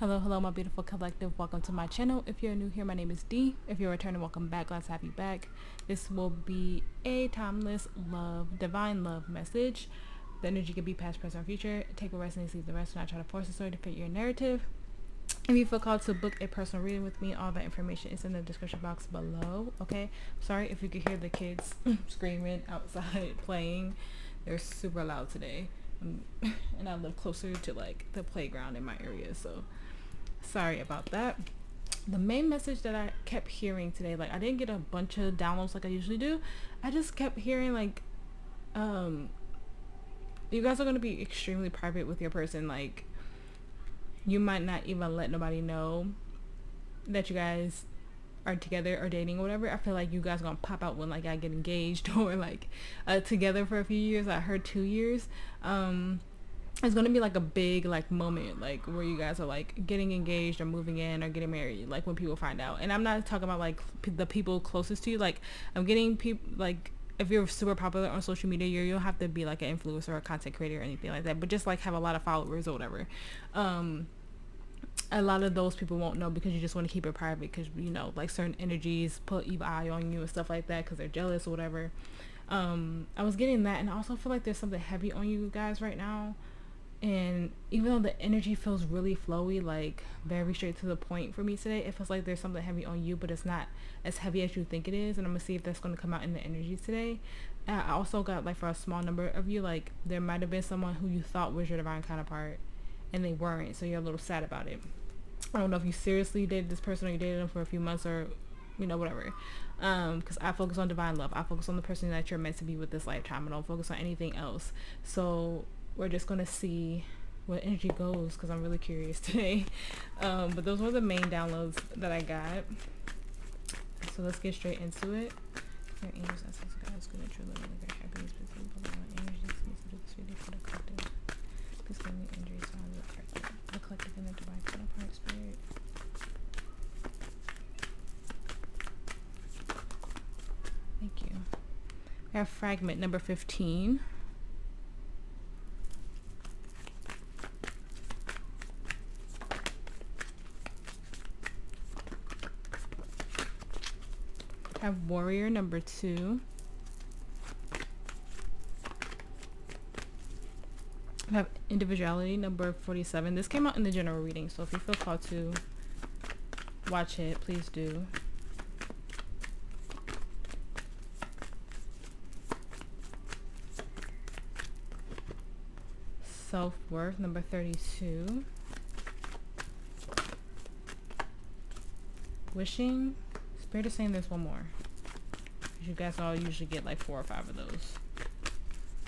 Hello, my beautiful collective. Welcome to my channel. If you're new here, my name is Dee. If you're returning, welcome back. Glad to have you back. This will be a timeless love, divine love message. The energy could be past, present, or future. Take what resonates, leave the rest. Do not try to force the story to fit your narrative. If you feel called to book a personal reading with me, all that information is in the description box below. Okay, sorry if you could hear the kids screaming outside playing. They're super loud today, and I live closer to like the playground in my area, so sorry about that. The main message that I kept hearing today, like I didn't get a bunch of downloads like I usually do. I just kept hearing like you guys are going to be extremely private with your person. Like you might not even let nobody know that you guys are together or dating or whatever. I feel like you guys are gonna pop out when like I get engaged or like together for a few years. I heard 2 years. It's gonna be like a big like moment like where you guys are like getting engaged or moving in or getting married, like when people find out. And I'm not talking about like the people closest to you. Like I'm getting people like if you're super popular on social media, you don't have to be like an influencer or a content creator or anything like that, but just like have a lot of followers or whatever. A lot of those people won't know because you just want to keep it private because you know like certain energies put evil eye on you and stuff like that because they're jealous or whatever. I was getting that, and I also feel like there's something heavy on you guys right now. And even though the energy feels really flowy, like very straight to the point for me today, it feels like there's something heavy on you, but it's not as heavy as you think it is. And I'm gonna see if that's going to come out in the energy today. And I also got like for a small number of you, like there might have been someone who you thought was your divine counterpart and they weren't, so you're a little sad about it. I don't know if you seriously dated this person or you dated them for a few months or you know whatever, because I focus on divine love. I focus on the person that you're meant to be with this lifetime. I don't focus on anything else. So we're just gonna see what energy goes because I'm really curious today. But those were the main downloads that I got, so let's get straight into it. Your angels, ancestors, guides, good and true love, great happiness, please give me energies to do this video for the collective. Please give me injuries on the collective and the divine counterpart spirit. Thank you. We have fragment number 15. I have warrior number 2. I have individuality number 47. This came out in the general reading, so if you feel called to watch it, please do. Self-worth number 32. Wishing. Spirit is saying there's one more. You guys all usually get like 4 or 5 of those.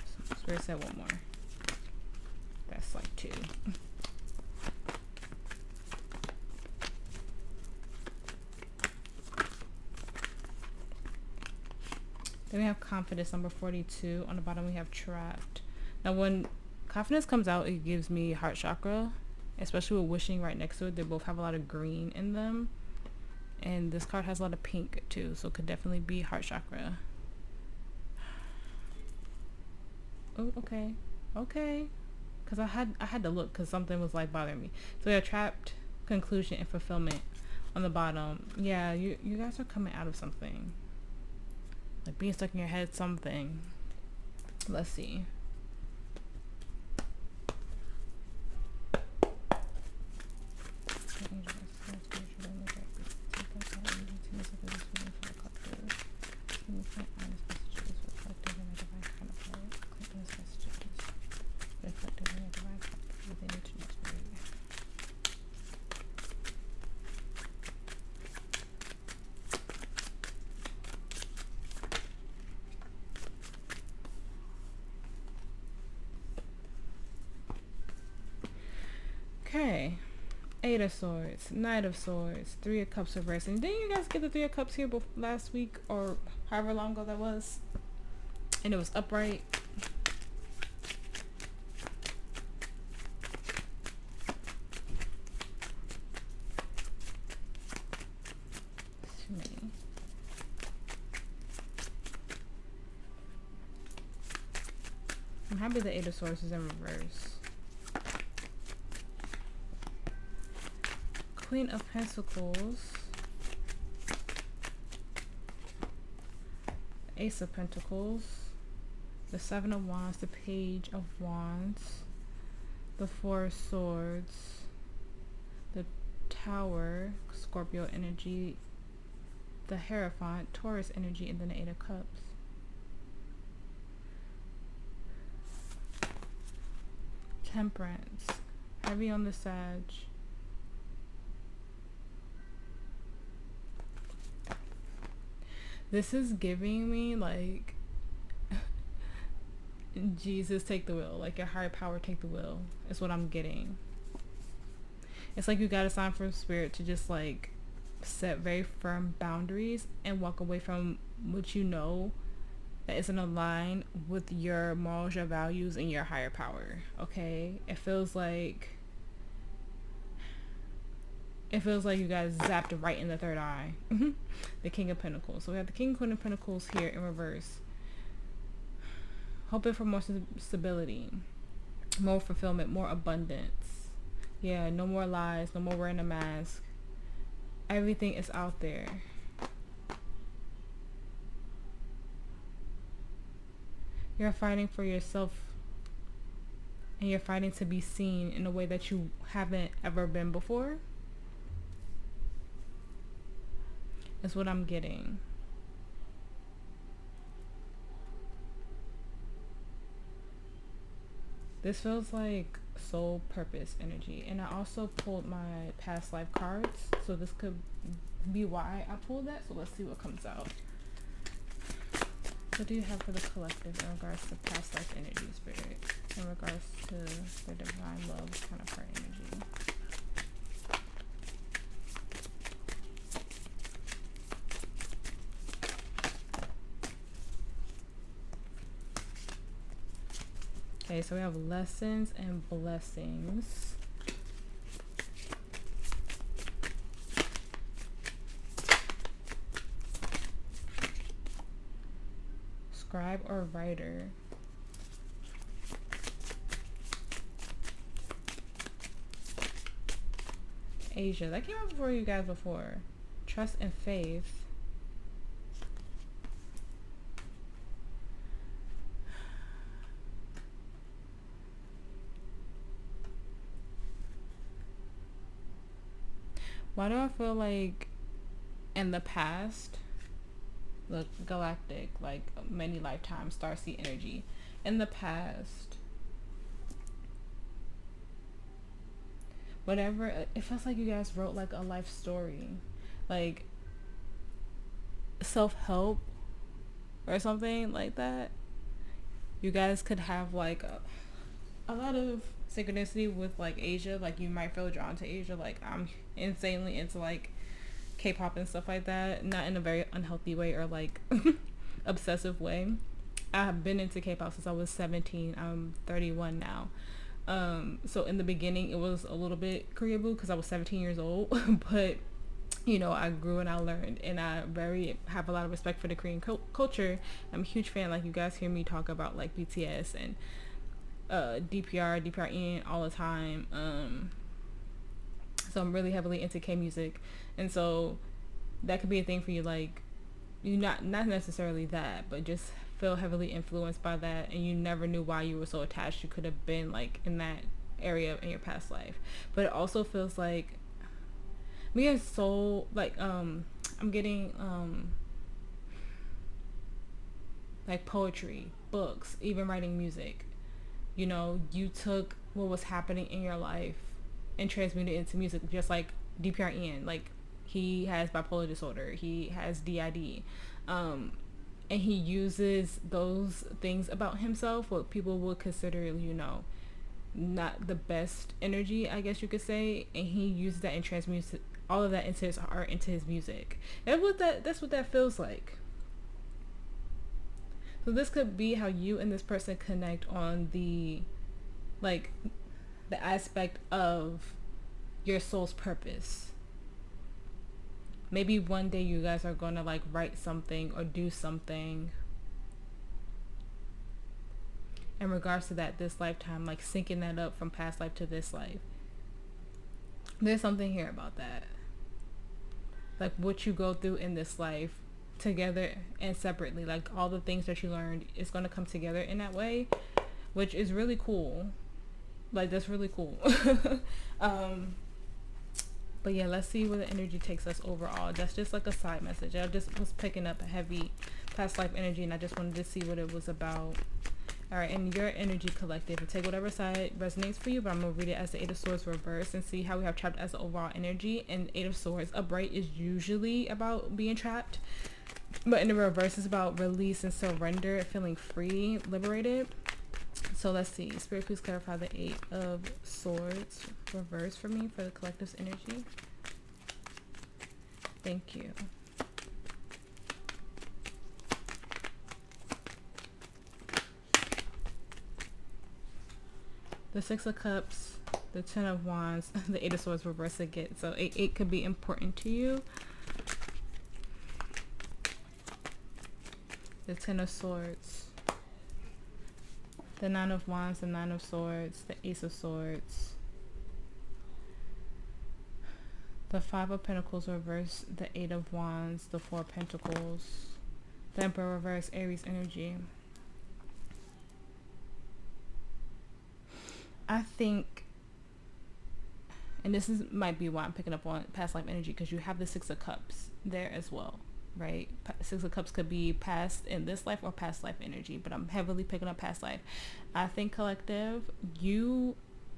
So Spirit said one more. That's like 2. Then we have confidence number 42. On the bottom we have trapped. Now when confidence comes out, it gives me heart chakra, especially with wishing right next to it. They both have a lot of green in them. And this card has a lot of pink too, so it could definitely be heart chakra. Oh, okay. Because I had to look because something was like bothering me. So we have trapped, conclusion, and fulfillment on the bottom. Yeah, you guys are coming out of something. Like being stuck in your head, something. Let's see. Okay, 8 of Swords, Knight of Swords, 3 of Cups reversed. And didn't you guys get the 3 of Cups here last week or however long ago that was? And it was upright. Too many. I'm happy the 8 of Swords is in reverse. Queen of Pentacles, Ace of Pentacles, the Seven of Wands, the Page of Wands, the Four of Swords, the Tower, Scorpio energy, the Hierophant, Taurus energy, and then the Eight of Cups. Temperance, heavy on the Sag. This is giving me like Jesus take the wheel, like your higher power take the wheel is what I'm getting. It's like you got a sign from spirit to just like set very firm boundaries and walk away from what you know that isn't aligned with your morals, your values, and your higher power. Okay, it feels like you guys zapped right in the third eye. The King of Pentacles. So we have the King and Queen of Pentacles here in reverse. Hoping for more stability, more fulfillment, more abundance. Yeah, no more lies, no more wearing a mask. Everything is out there. You're fighting for yourself, and you're fighting to be seen in a way that you haven't ever been before. Is what I'm getting. This feels like soul purpose energy. And I also pulled my past life cards, so this could be why I pulled that. So let's see what comes out. What do you have for the collective in regards to past life energy, Spirit? In regards to the divine love kind of heart energy. Okay, so we have lessons and blessings. Scribe or writer. Asia. That came up before you guys before. Trust and faith. Why do I feel like in the past, look, galactic, like many lifetimes, starseed energy, in the past, whatever, it feels like you guys wrote like a life story, like self-help or something like that. You guys could have like a lot of synchronicity with like Asia. Like you might feel drawn to Asia. Like I'm insanely into like K-pop and stuff like that, not in a very unhealthy way or like obsessive way. I have been into K-pop since I was 17. I'm 31 now. So in the beginning it was a little bit Koreaboo because I was 17 years old, but you know, I grew and I learned, and I have a lot of respect for the Korean culture. I'm a huge fan. Like you guys hear me talk about like BTS and DPRN all the time. So I'm really heavily into K music, and so that could be a thing for you. Like you not necessarily that, but just feel heavily influenced by that, and you never knew why you were so attached. You could have been like in that area in your past life, but it also feels like me as soul. Like I'm getting like poetry, books, even writing music. You know, you took what was happening in your life and transmuted it into music, just like DPRN. Like he has bipolar disorder, he has DID, and he uses those things about himself, what people would consider, you know, not the best energy, I guess you could say, and he uses that and transmutes all of that into his art, into his music. That's what that feels like. So this could be how you and this person connect on the, like, the aspect of your soul's purpose. Maybe one day you guys are going to like write something or do something in regards to that this lifetime, like syncing that up from past life to this life. There's something here about that. Like what you go through in this life together and separately, like all the things that you learned is going to come together in that way, which is really cool. Like that's really cool. But yeah, let's see where the energy takes us overall. That's just like a side message. I just was picking up a heavy past life energy and I just wanted to see what it was about. Alright, and your energy collective, and take whatever side resonates for you, but I'm going to read it as the Eight of Swords reverse and see how we have trapped as the overall energy. And Eight of Swords upright is usually about being trapped, but in the reverse is about release and surrender, feeling free, liberated. So let's see. Spirit, please clarify the Eight of Swords reverse for me for the collective's energy. Thank you. The Six of Cups, the Ten of Wands, the Eight of Swords reverse again. So eight could be important to you. The Ten of Swords, the Nine of Wands, the Nine of Swords, the Ace of Swords, the Five of Pentacles reverse, the Eight of Wands, the Four of Pentacles, the Emperor reverse, Aries energy. I think, and this is might be why I'm picking up on past life energy, because you have the Six of Cups there as well, right? Six of Cups could be past in this life or past life energy, but I'm heavily picking up past life. I think collective, you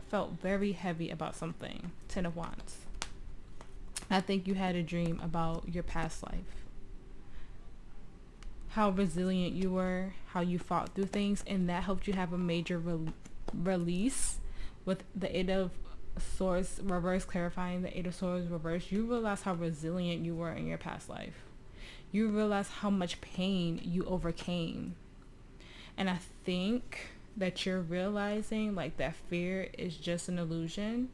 felt very heavy about something. Ten of Wands. I think you had a dream about your past life, how resilient you were, how you fought through things, and that helped you have a major release. With the Eight of Swords reverse clarifying the Eight of Swords reverse, you realize how resilient you were in your past life. You realize how much pain you overcame. And I think that you're realizing like that fear is just an illusion,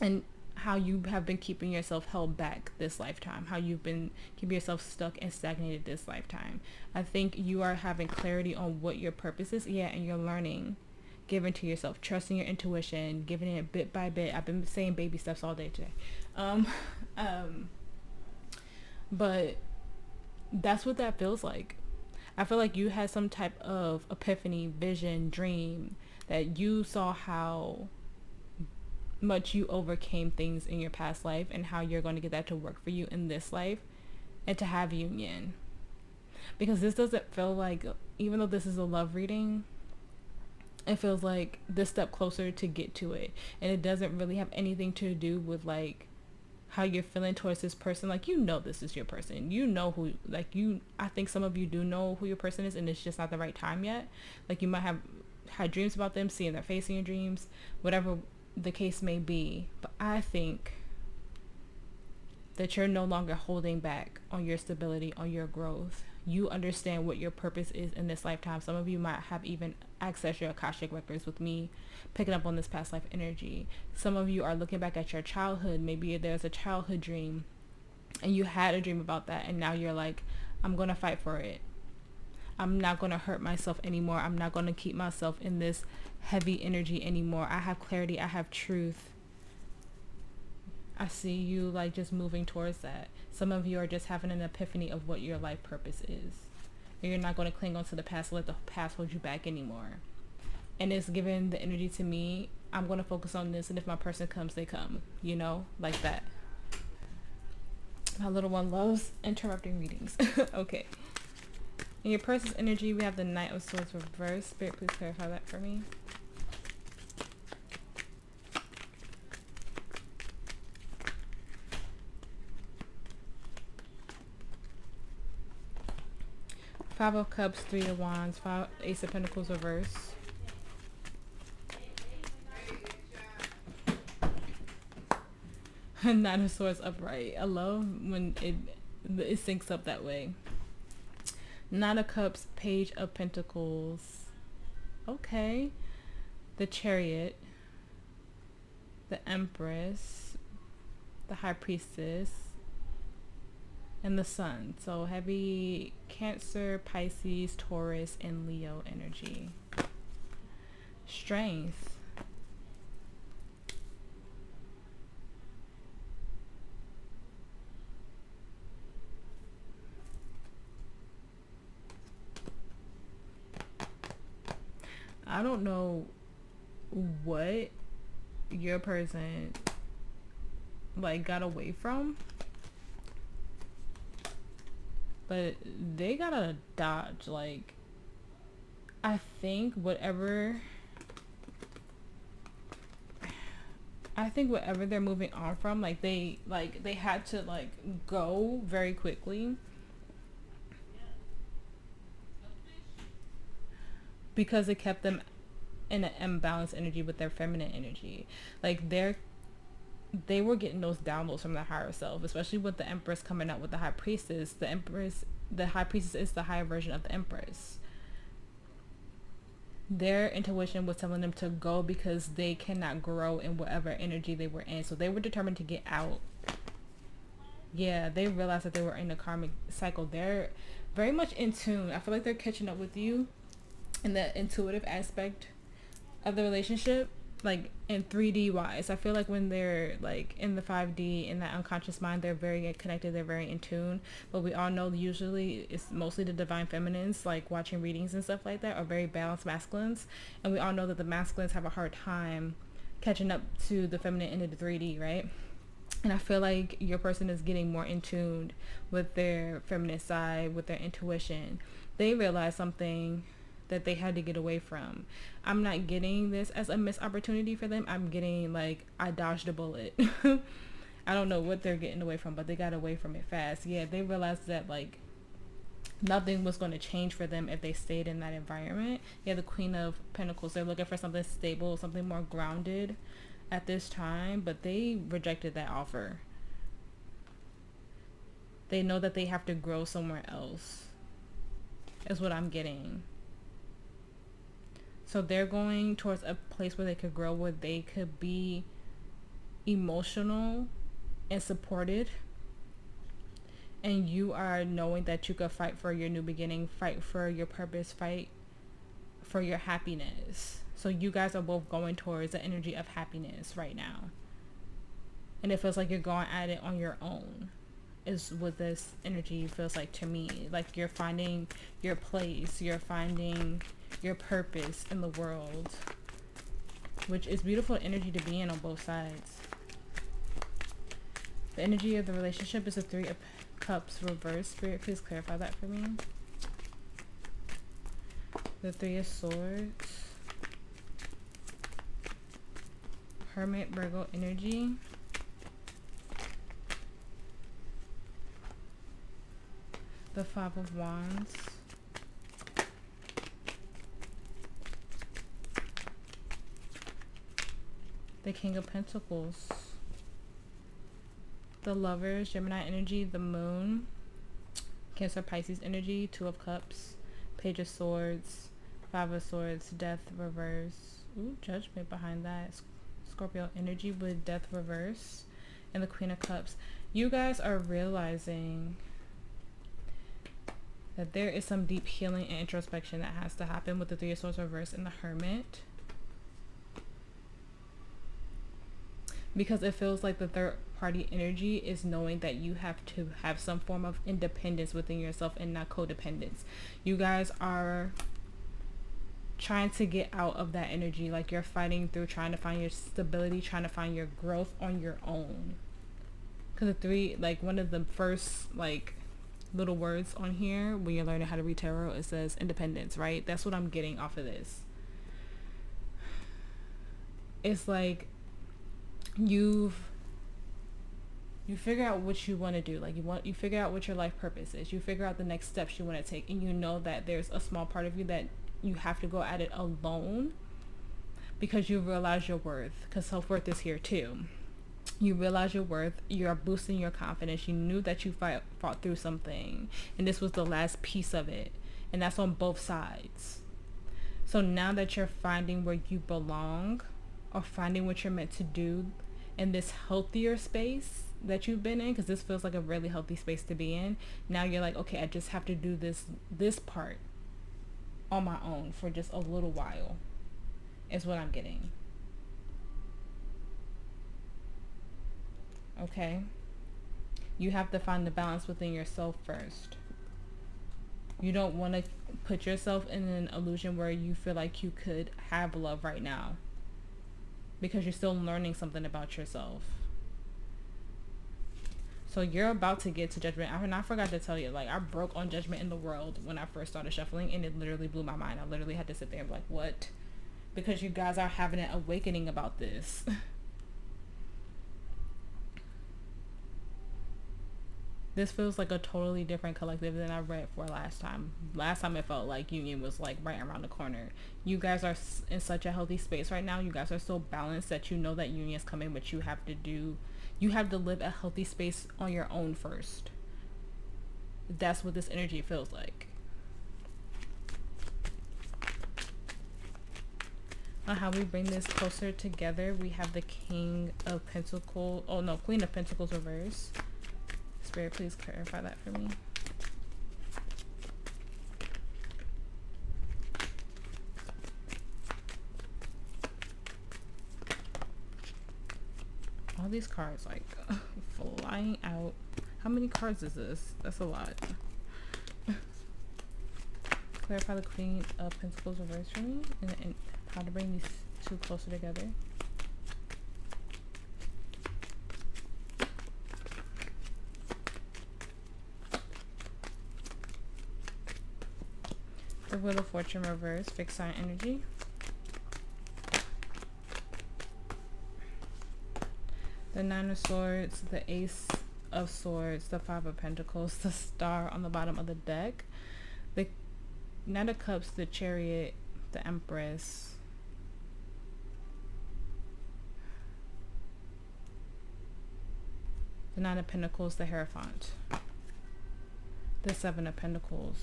and how you have been keeping yourself held back this lifetime, how you've been keeping yourself stuck and stagnated this lifetime. I think you are having clarity on what your purpose is, and you're learning, giving to yourself, trusting your intuition, giving it bit by bit. I've been saying baby steps all day today. But that's what that feels like. I feel like you had some type of epiphany, vision, dream, that you saw how much you overcame things in your past life and how you're going to get that to work for you in this life and to have union. Because this doesn't feel like, even though this is a love reading, it feels like this step closer to get to it, and it doesn't really have anything to do with like how you're feeling towards this person. Like, you know, this is your person, you know who, like, you, I think some of you do know who your person is, and it's just not the right time yet. Like, you might have had dreams about them, seeing their face in your dreams, whatever the case may be. But I think that you're no longer holding back on your stability, on your growth. You understand what your purpose is in this lifetime. Some of you might have even accessed your Akashic records with me picking up on this past life energy. Some of you are looking back at your childhood. Maybe there's a childhood dream and you had a dream about that, and now you're like, I'm going to fight for it. I'm not going to hurt myself anymore. I'm not going to keep myself in this heavy energy anymore. I have clarity. I have truth. I see you like just moving towards that. Some of you are just having an epiphany of what your life purpose is. And you're not going to cling on to the past, let the past hold you back anymore. And it's giving the energy to me, I'm going to focus on this, and if my person comes, they come. You know, like that. My little one loves interrupting readings. Okay. In your person's energy, we have the Knight of Swords reverse. Spirit, please clarify that for me. Five of Cups, Three of Wands, Ace of Pentacles reverse. Nine of Swords upright. I love when it syncs up that way. Nine of Cups, Page of Pentacles. Okay. The Chariot. The Empress. The High Priestess. And the Sun. So heavy Cancer, Pisces, Taurus, and Leo energy. Strength. I don't know what your person like got away from, but they gotta dodge. Like, I think whatever they're moving on from, like they had to like go very quickly because it kept them in an imbalanced energy with their feminine energy. Like they were getting those downloads from the higher self, especially with the Empress coming out with the High Priestess. The High Priestess is the higher version of the Empress. Their intuition was telling them to go because they cannot grow in whatever energy they were in. So they were determined to get out. Yeah, they realized that they were in a karmic cycle. They're very much in tune. I feel like they're catching up with you in the intuitive aspect of the relationship, like in 3D wise. I feel like when they're like in the 5D, in that unconscious mind, they're very connected, they're very in tune. But we all know usually it's mostly the divine feminines, like watching readings and stuff like that, are very balanced masculines. And we all know that the masculines have a hard time catching up to the feminine into the 3D, right? And I feel like your person is getting more in tune with their feminine side, with their intuition. They realize something that they had to get away from. I'm not getting this as a missed opportunity for them. I'm getting like, I dodged a bullet. I don't know what they're getting away from, but they got away from it fast. Yeah, they realized that like nothing was going to change for them if they stayed in that environment. Yeah, the Queen of Pentacles, they're looking for something stable, something more grounded at this time, but they rejected that offer. They know that they have to grow somewhere else, is what I'm getting. So they're going towards a place where they could grow, where they could be emotional and supported. And you are knowing that you could fight for your new beginning, fight for your purpose, fight for your happiness. So you guys are both going towards the energy of happiness right now. And it feels like you're going at it on your own, is what this energy feels like to me. Like you're finding your place, you're finding your purpose in the world, which is beautiful energy to be in on both sides. The energy of the relationship is the Three of Cups reversed. Spirit, please clarify that for me. The Three of Swords, Hermit, Virgo energy, the Five of Wands, the King of Pentacles, the Lovers, Gemini energy, the Moon, Cancer, Pisces energy, Two of Cups, Page of Swords, Five of Swords, Death reverse. Ooh, Judgment behind that. Scorpio energy with Death reverse, and the Queen of Cups. You guys are realizing that there is some deep healing and introspection that has to happen with the Three of Swords reverse and the Hermit. Because it feels like the third party energy is knowing that you have to have some form of independence within yourself and not codependence. You guys are trying to get out of that energy. Like you're fighting through, trying to find your stability, trying to find your growth on your own. Because the three, like one of the first like little words on here when you're learning how to read tarot, it says independence, right? That's what I'm getting off of this. It's like you figure out what you want to do. Like you figure out what your life purpose is. You figure out the next steps you want to take, and you know that there's a small part of you that you have to go at it alone because you realize your worth, because self-worth is here too. You realize your worth, you're boosting your confidence. You knew that you fought through something, and this was the last piece of it, and that's on both sides. So now that you're finding where you belong, or finding what you're meant to do in this healthier space that you've been in, because this feels like a really healthy space to be in. Now you're like, okay, I just have to do this part on my own for just a little while, is what I'm getting. Okay? You have to find the balance within yourself first. You don't want to put yourself in an illusion where you feel like you could have love right now, because you're still learning something about yourself. So you're about to get to judgment. I forgot to tell you, like, I broke on judgment in the world when I first started shuffling, and it literally blew my mind. I literally had to sit there and be like, what? Because you guys are having an awakening about this. This feels like a totally different collective than I read for last time. Last time it felt like union was like right around the corner. You guys are in such a healthy space right now. You guys are so balanced that you know that union is coming, but you have to live a healthy space on your own first. That's what this energy feels like. On how we bring this closer together, we have the King of Pentacles. Oh no, Queen of Pentacles reverse. Spirit, please clarify that for me. All these cards like flying out. How many cards is this? That's a lot. Clarify the Queen of Pentacles reverse for me, and how to bring these two closer together. The Wheel of Fortune reverse, fixed sign energy. The Nine of Swords, the Ace of Swords, the Five of Pentacles, the Star on the bottom of the deck. The Knight of Cups, the Chariot, the Empress. The Nine of Pentacles, the Hierophant. The Seven of Pentacles.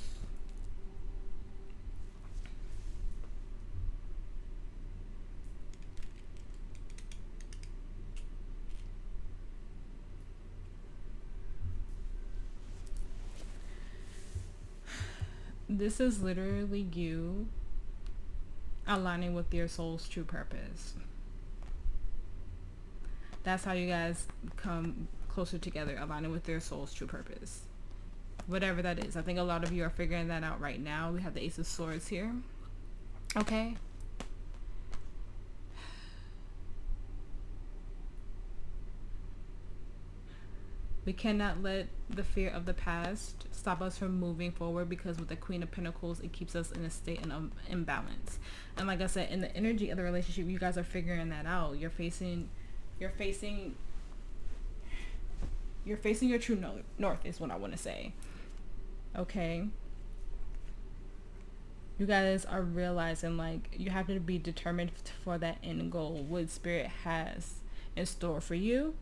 This is literally you aligning with your soul's true purpose. That's how you guys come closer together, aligning with their soul's true purpose. Whatever that is. I think a lot of you are figuring that out right now. We have the Ace of Swords here. Okay. We cannot let the fear of the past stop us from moving forward, because with the Queen of Pentacles, it keeps us in a state of imbalance. And like I said, in the energy of the relationship, you guys are figuring that out. You're facing your true north is what I want to say. Okay. You guys are realizing, like, you have to be determined for that end goal, what Spirit has in store for you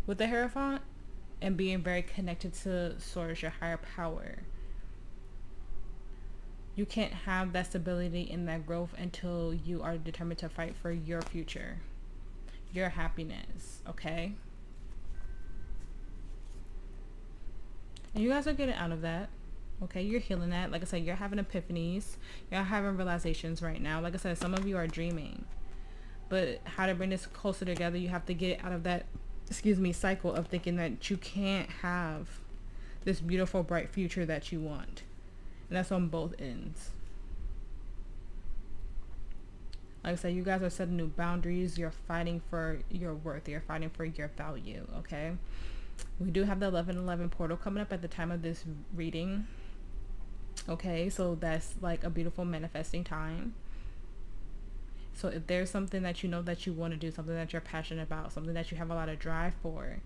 with the Hierophant. And being very connected to Source, your higher power. You can't have that stability and that growth until you are determined to fight for your future, your happiness, okay? And you guys are getting out of that, okay? You're healing that. Like I said, you're having epiphanies. You're having realizations right now. Like I said, some of you are dreaming. But how to bring this closer together, you have to get it out of that cycle of thinking that you can't have this beautiful, bright future that you want. And that's on both ends. Like I said, you guys are setting new boundaries. You're fighting for your worth. You're fighting for your value, okay? We do have the 11/11 portal coming up at the time of this reading. Okay, so that's like a beautiful manifesting time. So if there's something that you know that you want to do, something that you're passionate about, something that you have a lot of drive for,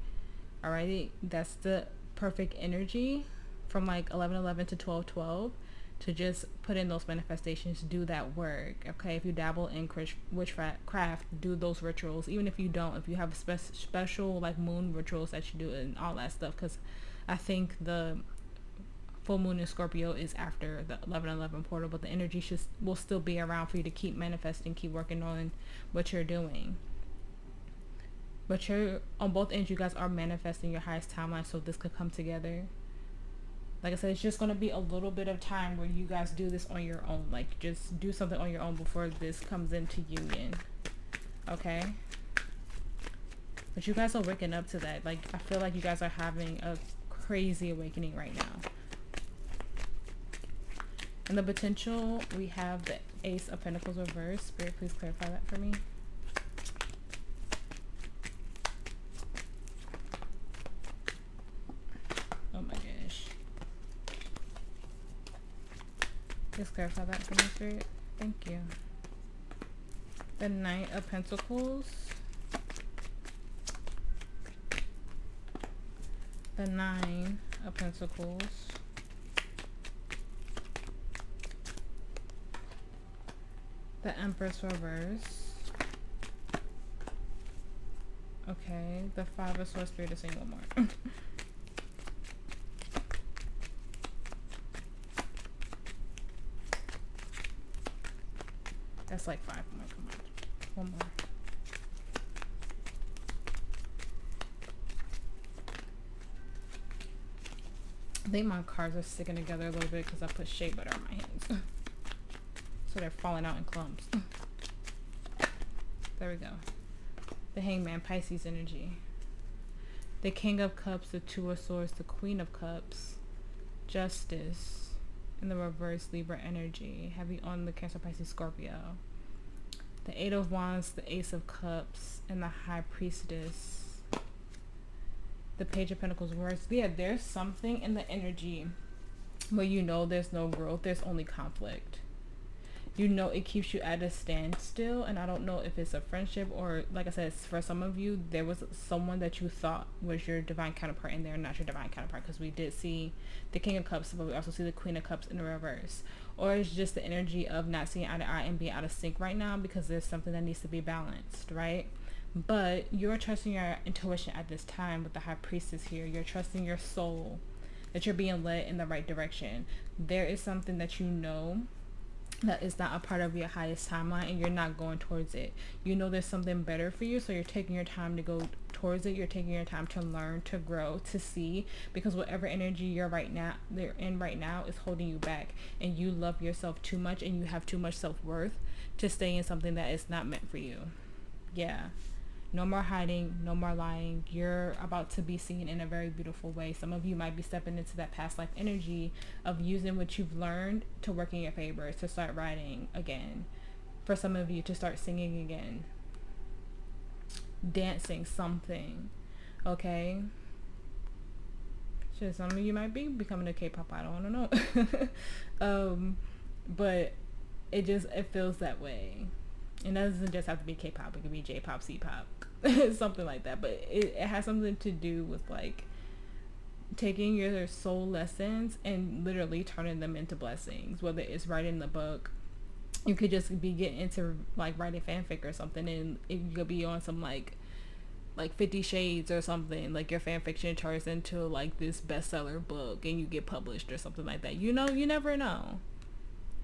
alrighty, that's the perfect energy from like 11/11 to 12/12 to just put in those manifestations, do that work, okay? If you dabble in witchcraft, do those rituals. Even if you don't, if you have special like moon rituals that you do and all that stuff, because I think the full moon in Scorpio is after the 11/11 portal, but the energy will still be around for you to keep manifesting, keep working on what you're doing. But you're on both ends, you guys are manifesting your highest timeline, so this could come together. Like I said, it's just going to be a little bit of time where you guys do this on your own. Like, just do something on your own before this comes into union, okay? But you guys are waking up to that. Like, I feel like you guys are having a crazy awakening right now. And the potential, we have the Ace of Pentacles reversed. Spirit, please clarify that for me. Oh my gosh. Please clarify that for me, Spirit. Thank you. The Knight of Pentacles. The Nine of Pentacles. The Empress reverse. Okay, the Five of Swords. Spirit is saying one more. That's like 5 more. Come on. One more. I think my cards are sticking together a little bit because I put shea butter on my hands. So they're falling out in clumps. There we go. The Hangman, Pisces energy. The King of Cups, the Two of Swords, the Queen of Cups, Justice, and the reverse, Libra energy. Heavy on the Cancer, Pisces, Scorpio. The Eight of Wands, the Ace of Cups, and the High Priestess. The Page of Pentacles reversed. Yeah, there's something in the energy where you know there's no growth, there's only conflict. You know it keeps you at a standstill, and I don't know if it's a friendship or, like I said, for some of you, there was someone that you thought was your divine counterpart and they're not your divine counterpart, because we did see the King of Cups, but we also see the Queen of Cups in the reverse. Or it's just the energy of not seeing eye to eye and being out of sync right now because there's something that needs to be balanced, right? But you're trusting your intuition at this time with the High Priestess here. You're trusting your soul, that you're being led in the right direction. There is something that you know that is not a part of your highest timeline, and you're not going towards it. You know there's something better for you, so you're taking your time to go towards it. You're taking your time to learn, to grow, to see, because whatever energy you're in right now is holding you back, and you love yourself too much and you have too much self-worth to stay in something that is not meant for you. Yeah. No more hiding, no more lying. You're about to be seen in a very beautiful way. Some of you might be stepping into that past life energy of using what you've learned to work in your favor, to start writing again. For some of you, to start singing again. Dancing, something. Okay? So some of you might be becoming a K-pop idol. I don't know. But it feels that way. And that doesn't just have to be K-pop. It could be J-pop, C-pop, something like that. But it has something to do with like taking your soul lessons and literally turning them into blessings. Whether it's writing the book, you could just be getting into like writing fanfic or something, and it could be on some like 50 Shades or something. Like your fan fiction turns into like this bestseller book and you get published or something like that. You know, you never know.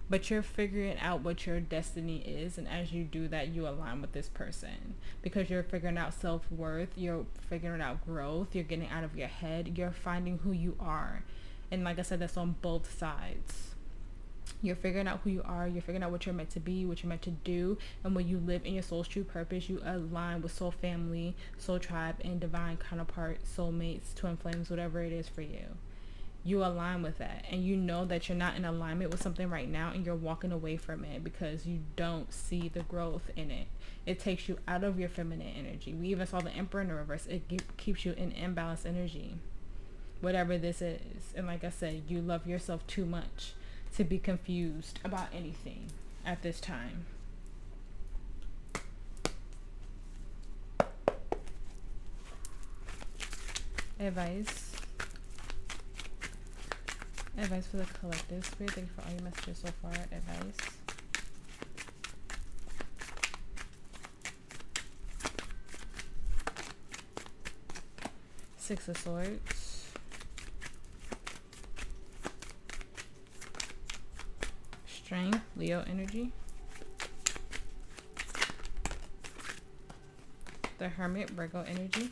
But you're figuring out what your destiny is, and as you do that, you align with this person because you're figuring out self-worth, you're figuring out growth, you're getting out of your head, you're finding who you are. And like I said, that's on both sides. You're figuring out who you are, you're figuring out what you're meant to be, what you're meant to do, and when you live in your soul's true purpose, you align with soul family, soul tribe, and divine counterpart, soulmates, twin flames, whatever it is for you. You align with that, and you know that you're not in alignment with something right now, and you're walking away from it because you don't see the growth in it. It takes you out of your feminine energy. We even saw the Emperor in the reverse. It keeps you in imbalanced energy, whatever this is. And like I said, you love yourself too much to be confused about anything at this time. Advice for the collective. Spirit, thank you for all your messages so far. Advice. Six of Swords. Strength, Leo energy. The Hermit, Virgo energy.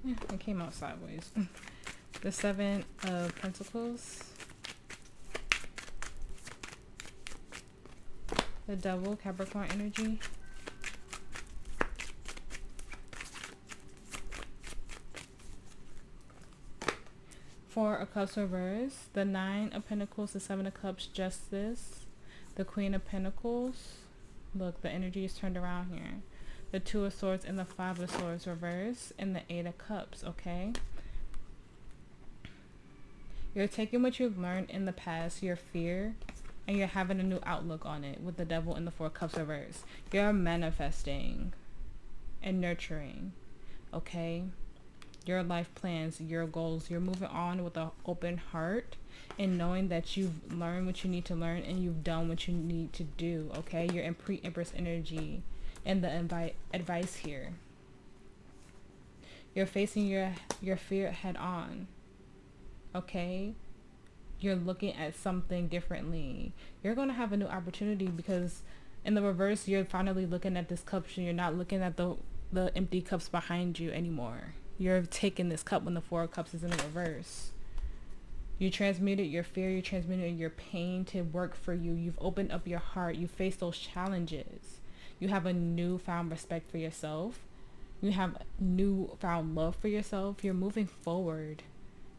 Yeah, it came out sideways. The Seven of Pentacles. The Devil, Capricorn energy. Four of Cups reverse, the Nine of Pentacles, the Seven of Cups, Justice, the Queen of Pentacles. Look, the energy is turned around here. The Two of Swords and the Five of Swords reverse, and the Eight of Cups, okay? You're taking what you've learned in the past, your fear, and you're having a new outlook on it with the Devil and the Four of Cups reverse. You're manifesting and nurturing, okay? Your life plans, your goals. You're moving on with an open heart and knowing that you've learned what you need to learn and you've done what you need to do, okay? You're in pre-Empress energy and the advice here. You're facing your fear head on, okay? You're looking at something differently. You're going to have a new opportunity because in the reverse, you're finally looking at this cup and you're not looking at the empty cups behind you anymore. You're taking this cup when the Four of Cups is in the reverse. You transmuted your fear, you transmuted your pain to work for you. You've opened up your heart. You face those challenges. You have a newfound respect for yourself. You have newfound love for yourself. You're moving forward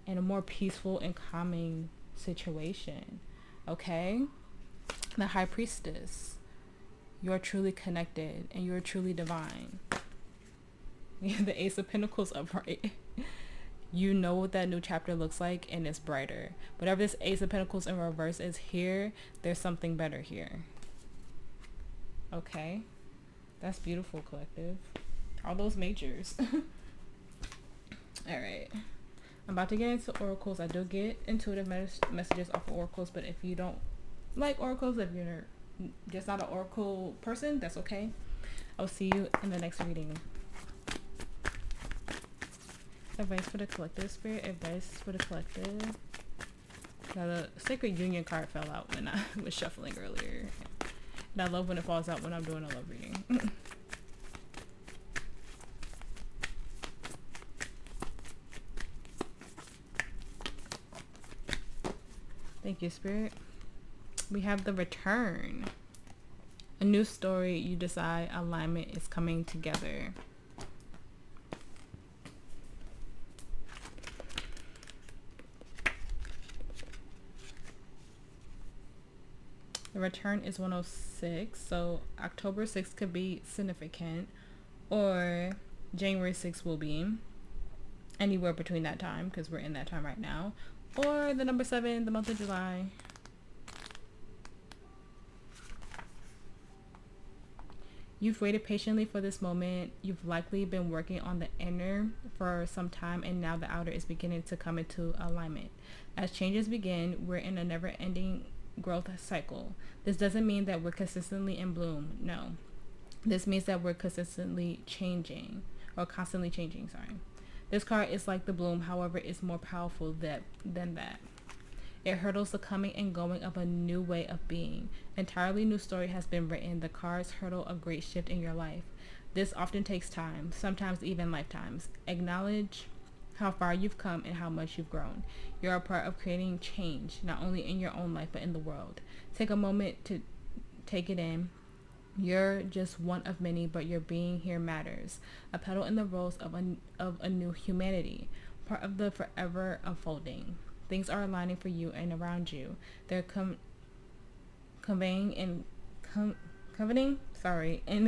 in a more peaceful and calming situation. Okay? The High Priestess. You're truly connected and you're truly divine. The Ace of Pentacles upright. You know what that new chapter looks like and it's brighter. Whatever this Ace of Pentacles in reverse is here, there's something better here. Okay? That's beautiful, collective. All those majors. Alright. I'm about to get into oracles. I do get intuitive messages off of oracles, but if you don't like oracles, if you're just not an oracle person, that's okay. I'll see you in the next reading. Advice for the collective, spirit. Advice for the collective. Now the Sacred Union card fell out when I was shuffling earlier. And I love when it falls out when I'm doing a love reading. Thank you, spirit. We have the Return. A new story, you decide, alignment is coming together. The Return is 106, so October 6th could be significant, or January 6th will be, anywhere between that time, because we're in that time right now, or the number 7, the month of July. You've waited patiently for this moment. You've likely been working on the inner for some time, and now the outer is beginning to come into alignment. As changes begin, we're in a never-ending growth cycle. This doesn't mean that we're consistently in bloom. No. This means that we're consistently changing, or constantly changing, sorry. This card is like the bloom, however, it's more powerful than that. It hurdles the coming and going of a new way of being. Entirely new story has been written. The cards hurdle a great shift in your life. This often takes time, sometimes even lifetimes. Acknowledge how far you've come and how much you've grown. You're a part of creating change, not only in your own life, but in the world. Take a moment to take it in. You're just one of many, but your being here matters. A petal in the rose of a new humanity, part of the forever unfolding. Things are aligning for you and around you. They're convening and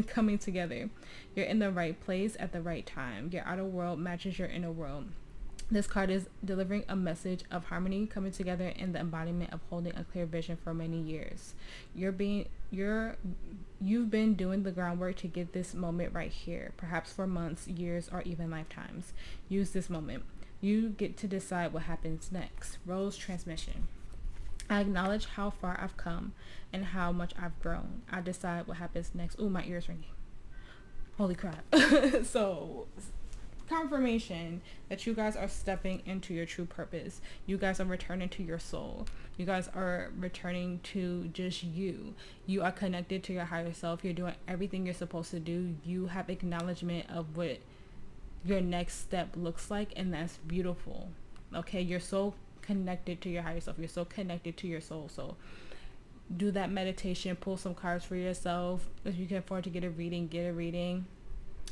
coming together. You're in the right place at the right time. Your outer world matches your inner world. This card is delivering a message of harmony coming together in the embodiment of holding a clear vision for many years. You've been doing the groundwork to get this moment right here, perhaps for months, years, or even lifetimes. Use this moment. You get to decide what happens next. Rose transmission. I acknowledge how far I've come and how much I've grown. I decide what happens next. Ooh, my ear's ringing. Holy crap. So, confirmation that you guys are stepping into your true purpose. You guys are returning to your soul. You guys are returning to just you. You are connected to your higher self. You're doing everything you're supposed to do. You have acknowledgement of what your next step looks like, and that's beautiful. Okay, you're so connected to your higher self. You're so connected to your soul. So do that meditation, pull some cards for yourself. If you can afford to get a reading, get a reading.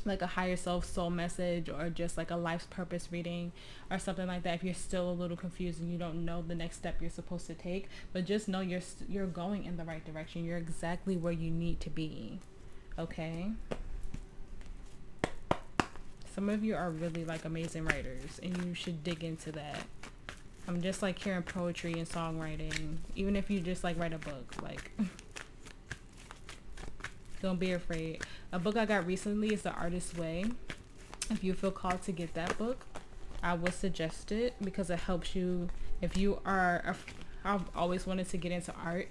like a higher self soul message, or just like a life's purpose reading or something like that. If you're still a little confused and you don't know the next step you're supposed to take, but just know you're going in the right direction. You're exactly where you need to be. Okay, some of you are really like amazing writers, and you should dig into that. I'm just like hearing poetry and songwriting, even if you just like write a book, like don't be afraid. A book I got recently is The Artist's Way. If you feel called to get that book, I would suggest it, because it helps you. If you are, I've always wanted to get into art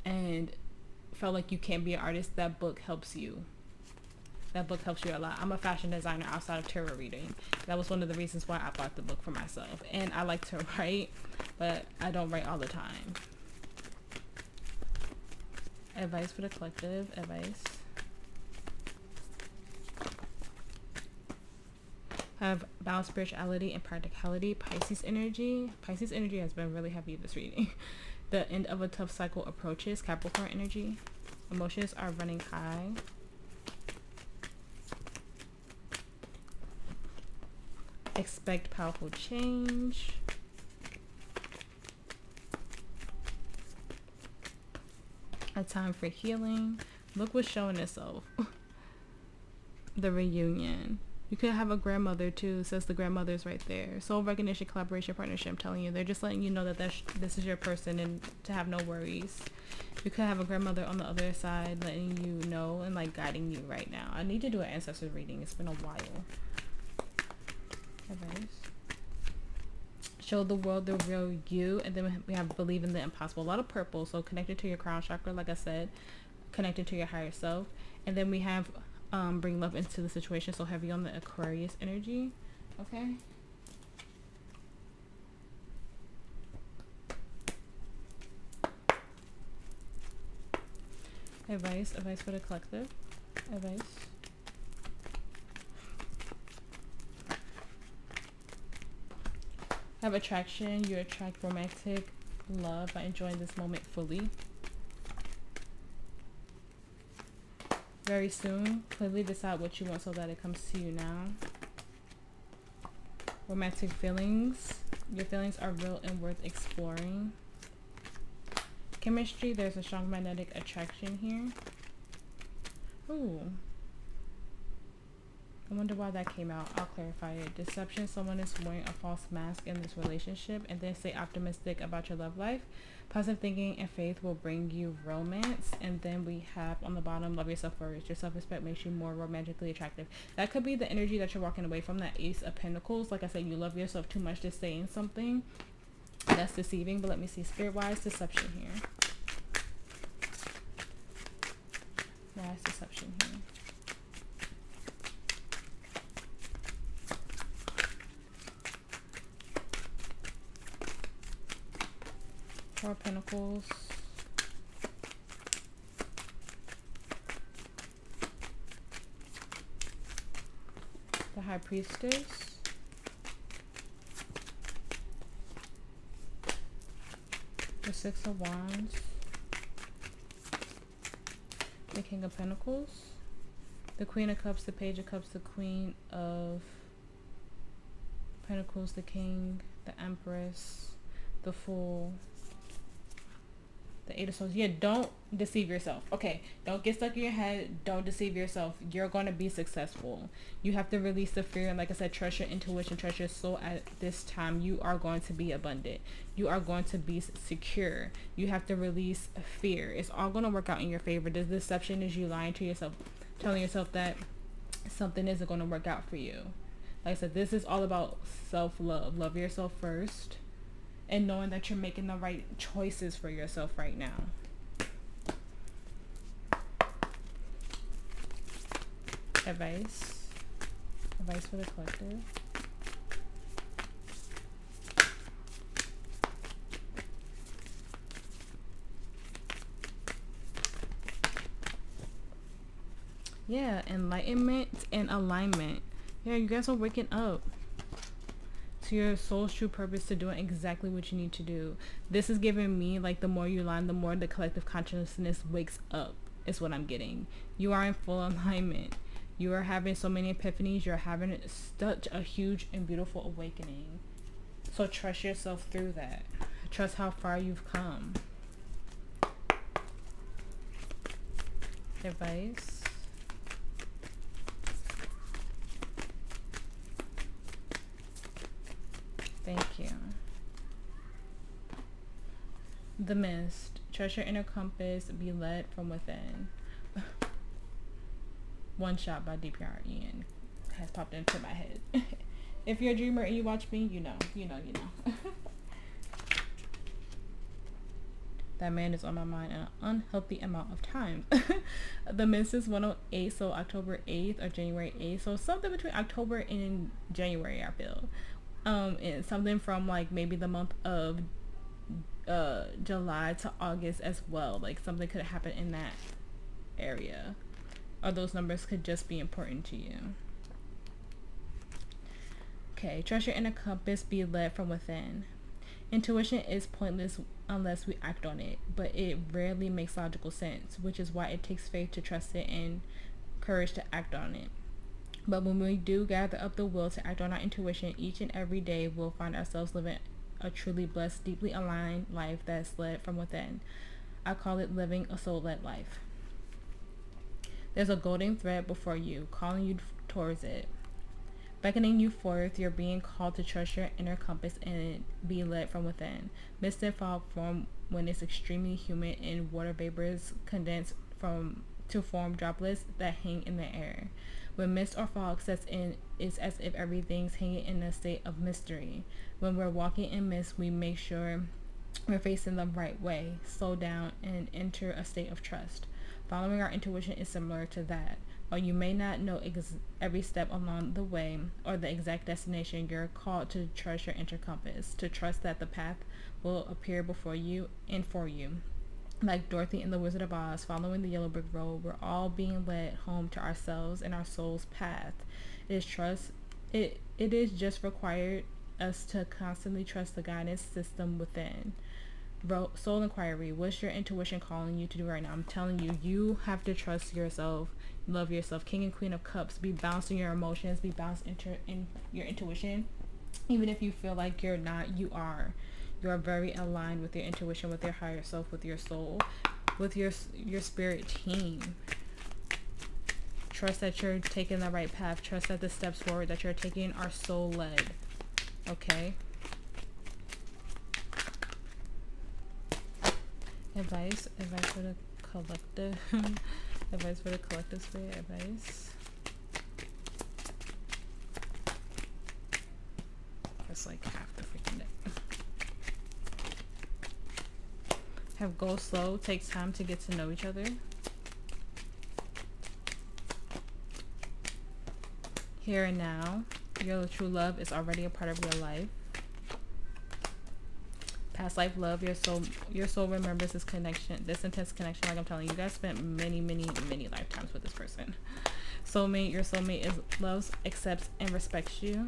and felt like you can't be an artist, that book helps you. That book helps you a lot. I'm a fashion designer outside of tarot reading. That was one of the reasons why I bought the book for myself. And I like to write, but I don't write all the time. Advice for the collective. Advice. Have balanced spirituality and practicality. Pisces energy. Pisces energy has been really heavy this reading. The end of a tough cycle approaches. Capricorn energy. Emotions are running high. Expect powerful change. A time for healing. Look what's showing itself. The reunion. You could have a grandmother too. It says the grandmother's right there. Soul recognition, collaboration, partnership. I'm telling you, they're just letting you know that this is your person, and to have no worries. You could have a grandmother on the other side letting you know and like guiding you right now. I need to do an ancestor reading. It's been a while. Advice. Show the world the real you. And then we have believe in the impossible. A lot of purple, so connected to your crown chakra, like I said, connected to your higher self. And then we have bring love into the situation, so heavy on the Aquarius energy. Okay, advice for the collective. Advice. Have attraction. You attract romantic love by enjoying this moment fully. Very soon. Clearly decide what you want so that it comes to you now. Romantic feelings. Your feelings are real and worth exploring. Chemistry. There's a strong magnetic attraction here. Ooh. I wonder why that came out. I'll clarify it. Deception. Someone is wearing a false mask in this relationship. And then stay optimistic about your love life. Positive thinking and faith will bring you romance. And then we have on the bottom, love yourself first. Your self-respect makes you more romantically attractive. That could be the energy that you're walking away from, that Ace of Pentacles. Like I said, you love yourself too much to stay in something that's deceiving. But let me see. Spirit-wise, deception here. Why is deception here? Four of Pentacles. The High Priestess. The Six of Wands. The King of Pentacles. The Queen of Cups, the Page of Cups, the Queen of Pentacles, the King, the Empress, the Fool, the Eight of Swords. Yeah, don't deceive yourself. Okay, don't get stuck in your head. Don't deceive yourself. You're going to be successful. You have to release the fear. And like I said, trust your intuition, trust your soul. At this time, you are going to be abundant. You are going to be secure. You have to release fear. It's all going to work out in your favor. The deception is you lying to yourself, telling yourself that something isn't going to work out for you. Like I said, this is all about self-love. Love yourself first. And knowing that you're making the right choices for yourself right now. Advice. Advice for the collective. Yeah, enlightenment and alignment. Yeah, you guys are waking up to your soul's true purpose, to doing exactly what you need to do. This is giving me, like, the more you align, the more the collective consciousness wakes up, is what I'm getting. You are in full alignment. You are having so many epiphanies. You're having such a huge and beautiful awakening. So trust yourself through that. Trust how far you've come. Advice. Thank you. The Mist. Trust your inner compass. Be led from within. One Shot by DPR Ian has popped into my head. If you're a dreamer and you watch me, you know. That man is on my mind an unhealthy amount of times. The Mist is 108, so October 8th or January 8th. So something between October and January, I feel. And something from like maybe the month of July to August as well. Like something could happen in that area. Or those numbers could just be important to you. Okay, trust your inner compass, be led from within. Intuition is pointless unless we act on it, but it rarely makes logical sense, which is why it takes faith to trust it and courage to act on it. But when we do gather up the will to act on our intuition, each and every day we'll find ourselves living a truly blessed, deeply aligned life that's led from within. I call it living a soul-led life. There's a golden thread before you, calling you towards it. Beckoning you forth, you're being called to trust your inner compass and be led from within. Mist and fog form when it's extremely humid and water vapors condense to form droplets that hang in the air. When mist or fog sets in, it's as if everything's hanging in a state of mystery. When we're walking in mist, we make sure we're facing the right way, slow down, and enter a state of trust. Following our intuition is similar to that. While you may not know every step along the way or the exact destination, you're called to trust your inner compass, to trust that the path will appear before you and for you. Like Dorothy in The Wizard of Oz, following the yellow brick road, we're all being led home to ourselves and our soul's path. It is just required us to constantly trust the guidance system within. Soul inquiry. What's your intuition calling you to do right now? I'm telling you, you have to trust yourself, love yourself. King and Queen of Cups. Be balanced in your emotions. Be balanced in your intuition. Even if you feel like you're not, you are. You are very aligned with your intuition, with your higher self, with your soul, with your spirit team. Trust that you're taking the right path. Trust that the steps forward that you're taking are soul led. Okay. Advice for the collective. Advice for the collective spirit. Advice. That's like half the freaking deck. Have go slow. Take time to get to know each other. Here and now. Your true love is already a part of your life. Past life love, your soul remembers this connection, this intense connection. Like I'm telling you, you guys spent many lifetimes with this person. Soulmate, your soulmate loves, accepts, and respects you.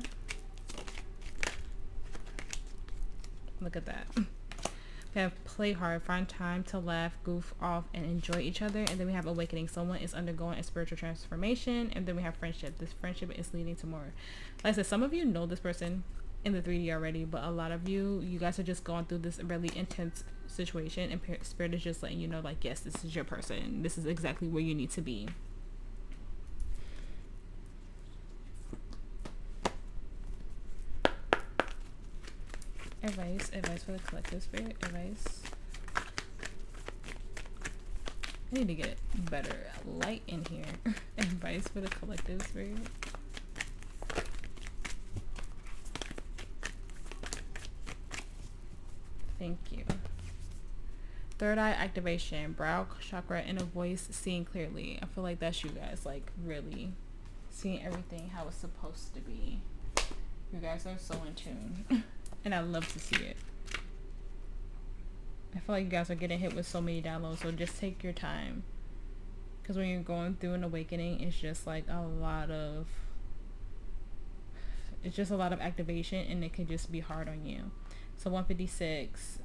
Look at that. We have play hard, find time to laugh, goof off, and enjoy each other. And then we have awakening. Someone is undergoing a spiritual transformation. And then we have friendship. This friendship is leading to more. Like I said, some of you know this person in the 3D already, but a lot of you guys are just going through this really intense situation, and spirit is just letting you know, like, yes, this is your person. This is exactly where you need to be. Advice for the collective spirit. Advice. I need to get better light in here. Advice for the collective spirit. Thank you. Third eye activation, brow chakra, inner voice, seeing clearly. I feel like that's you guys, like really seeing everything how it's supposed to be. You guys are so in tune. And I love to see it. I feel like you guys are getting hit with so many downloads, so just take your time. Because when you're going through an awakening, it's just like a lot of activation, and it can just be hard on you. So 156.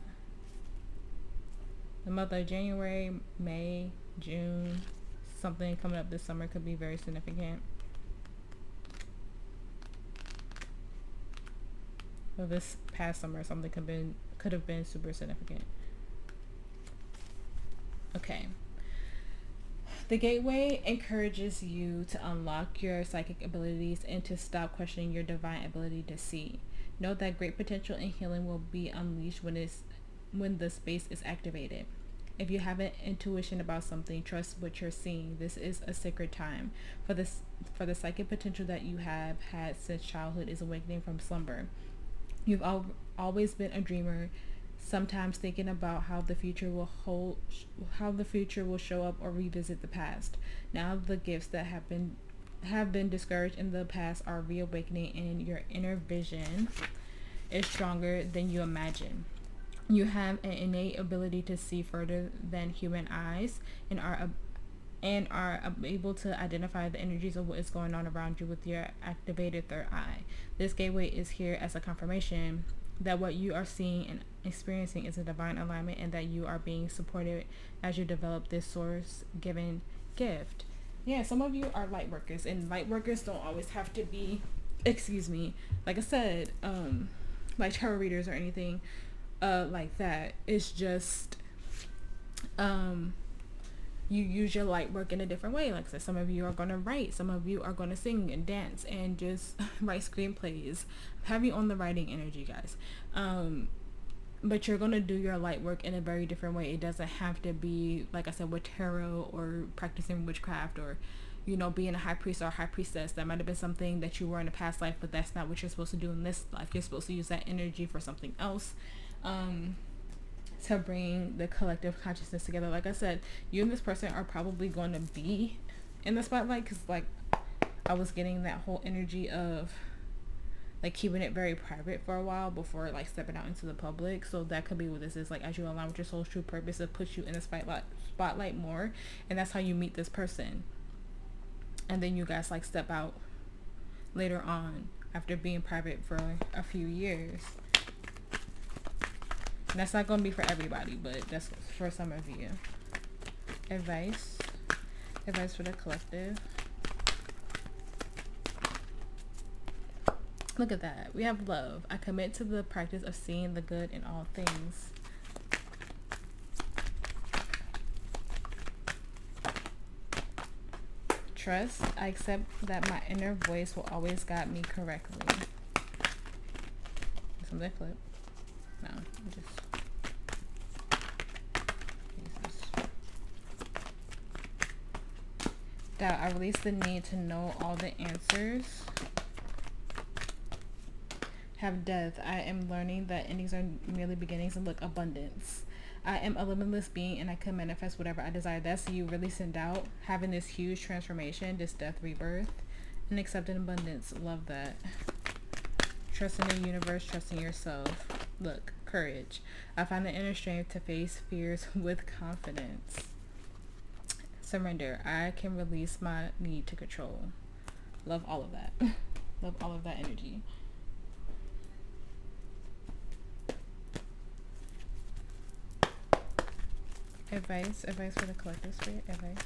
The month of January, May, June, something coming up this summer could be very significant. So this past summer, something could have been super significant. Okay. The gateway encourages you to unlock your psychic abilities and to stop questioning your divine ability to see. Know that great potential and healing will be unleashed when the space is activated. If you have an intuition about something, trust what you're seeing. This is a sacred time. For the psychic potential that you have had since childhood is awakening from slumber. You've always been a dreamer, sometimes thinking about how the future will show up or revisit the past. Now the gifts that have been discouraged in the past are reawakening, and your inner vision is stronger than you imagine. You have an innate ability to see further than human eyes and are able to identify the energies of what is going on around you with your activated third eye. This gateway is here as a confirmation that what you are seeing and experiencing is a divine alignment, and that you are being supported as you develop this source given gift. Yeah, some of you are light workers, and light workers don't always have to be, like I said, like tarot readers or anything like that. It's just you use your light work in a different way. Like I said, some of you are going to write, some of you are going to sing and dance and just write screenplays. Have you on the writing energy, guys. But you're going to do your light work in a very different way. It doesn't have to be, like I said, with tarot or practicing witchcraft or, being a high priest or a high priestess. That might have been something that you were in a past life, but that's not what you're supposed to do in this life. You're supposed to use that energy for something else. To bring the collective consciousness together. Like I said, you and this person are probably going to be in the spotlight, because like I was getting that whole energy of like keeping it very private for a while before like stepping out into the public. So that could be what this is. Like, as you align with your soul's true purpose, it puts you in the spotlight more, and that's how you meet this person. And then you guys like step out later on after being private for a few years. And that's not going to be for everybody, but that's for some of you. Advice for the collective. Look at that. We have love. I commit to the practice of seeing the good in all things. Trust. I accept that my inner voice will always guide me correctly. Something flip. No, just Jesus. Doubt. I release the need to know all the answers. Have death. I am learning that endings are merely beginnings, and look, abundance. I am a limitless being, and I can manifest whatever I desire. That's you releasing doubt, having this huge transformation, this death rebirth, and accepting abundance. Love that. Trusting the universe, trusting yourself. Look, courage. I find the inner strength to face fears with confidence. Surrender. I can release my need to control. Love all of that. Love all of that energy. Advice for the collective spirit. Advice.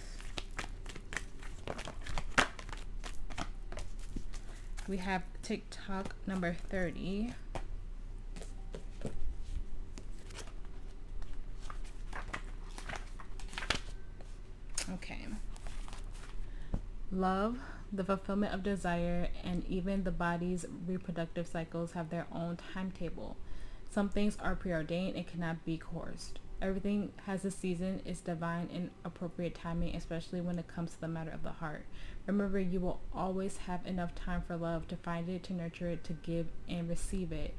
We have TikTok number 30. Okay. Love, the fulfillment of desire, and even the body's reproductive cycles have their own timetable. Some things are preordained and cannot be coerced. Everything has a season, is divine and appropriate timing, especially when it comes to the matter of the heart. Remember, you will always have enough time for love, to find it, to nurture it, to give and receive it.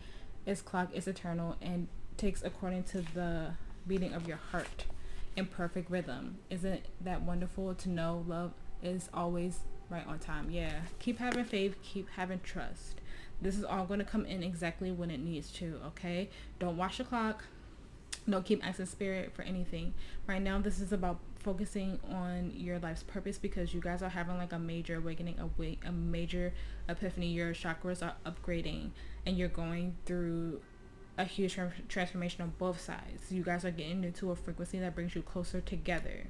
Its clock is eternal and takes according to the beating of your heart in perfect rhythm. Isn't that wonderful to know love is always right on time? Yeah. Keep having faith. Keep having trust. This is all going to come in exactly when it needs to, okay? Don't watch the clock. Don't keep asking spirit for anything. Right now, this is about focusing on your life's purpose, because you guys are having like a major awakening, a major epiphany. Your chakras are upgrading, and you're going through a huge transformation on both sides. You guys are getting into a frequency that brings you closer together.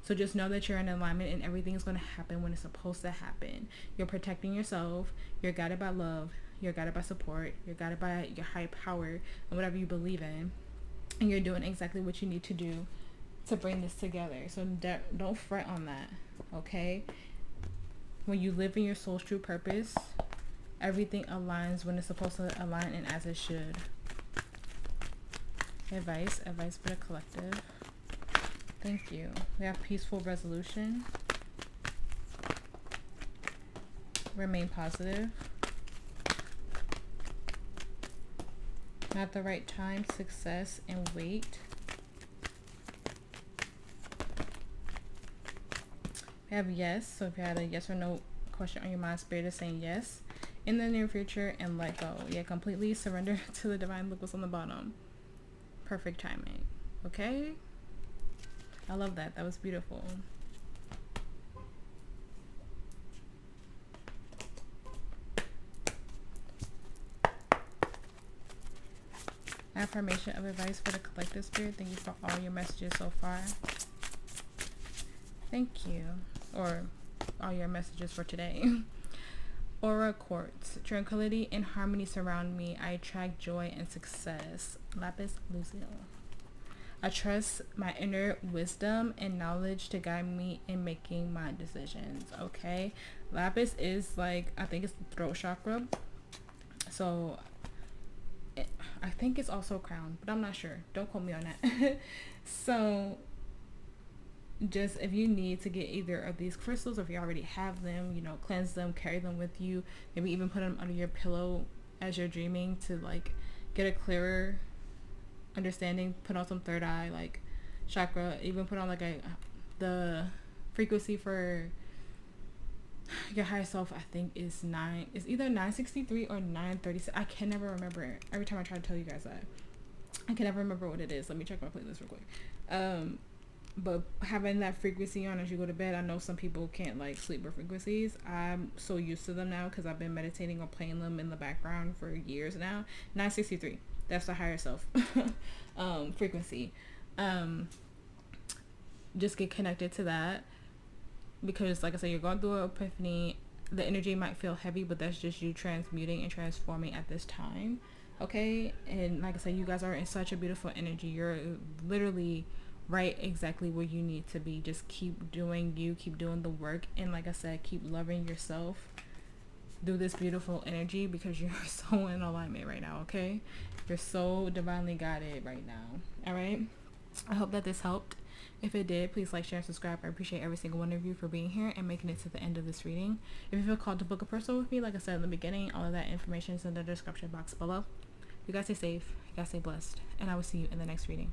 So just know that you're in alignment and everything is going to happen when it's supposed to happen. You're protecting yourself. You're guided by love. You're guided by support. You're guided by your high power and whatever you believe in. And you're doing exactly what you need to do to bring this together. So don't fret on that, okay? When you live in your soul's true purpose, everything aligns when it's supposed to align and as it should. Advice for the collective. Thank you. We have peaceful resolution. Remain positive. At the right time, success, and wait. We have yes. So if you had a yes or no question on your mind, Spirit is saying yes. In the near future, and let go. Yeah, completely surrender to the divine. Look what's on the bottom. Perfect timing. Okay? I love that. That was beautiful. Affirmation of advice for the collective, Spirit. Thank you for all your messages so far. Thank you. Or all your messages for today. Aura quartz. Tranquility and harmony surround me. I attract joy and success. Lapis lazuli. I trust my inner wisdom and knowledge to guide me in making my decisions. Okay. Lapis is like, I think it's the throat chakra. So I think it's also crown, but I'm not sure. Don't quote me on that. So just if you need to get either of these crystals, or if you already have them, you know, cleanse them, carry them with you, maybe even put them under your pillow as you're dreaming to like get a clearer understanding. Put on some third eye like chakra, even put on like the frequency for your higher self. I think is either 963 or 936. I can never remember. Every time I try to tell you guys that, I can never remember what it is. Let me check my playlist real quick. But having that frequency on as you go to bed, I know some people can't like sleep with frequencies. I'm so used to them now because I've been meditating or playing them in the background for years now. 963, that's the higher self frequency. Just get connected to that, because like I said, you're going through an epiphany. The energy might feel heavy, but that's just you transmuting and transforming at this time. Okay. And like I said, you guys are in such a beautiful energy. You're literally right exactly where you need to be. Just keep doing you, keep doing the work, and like I said, keep loving yourself through this beautiful energy, because you're so in alignment right now. Okay, you're so divinely guided right now. All right, I hope that this helped. If it did, please like, share, and subscribe. I appreciate every single one of you for being here and making it to the end of this reading. If you feel called to book a personal with me, like I said in the beginning, all of that information is in the description box below. You guys stay safe, you guys stay blessed, and I will see you in the next reading.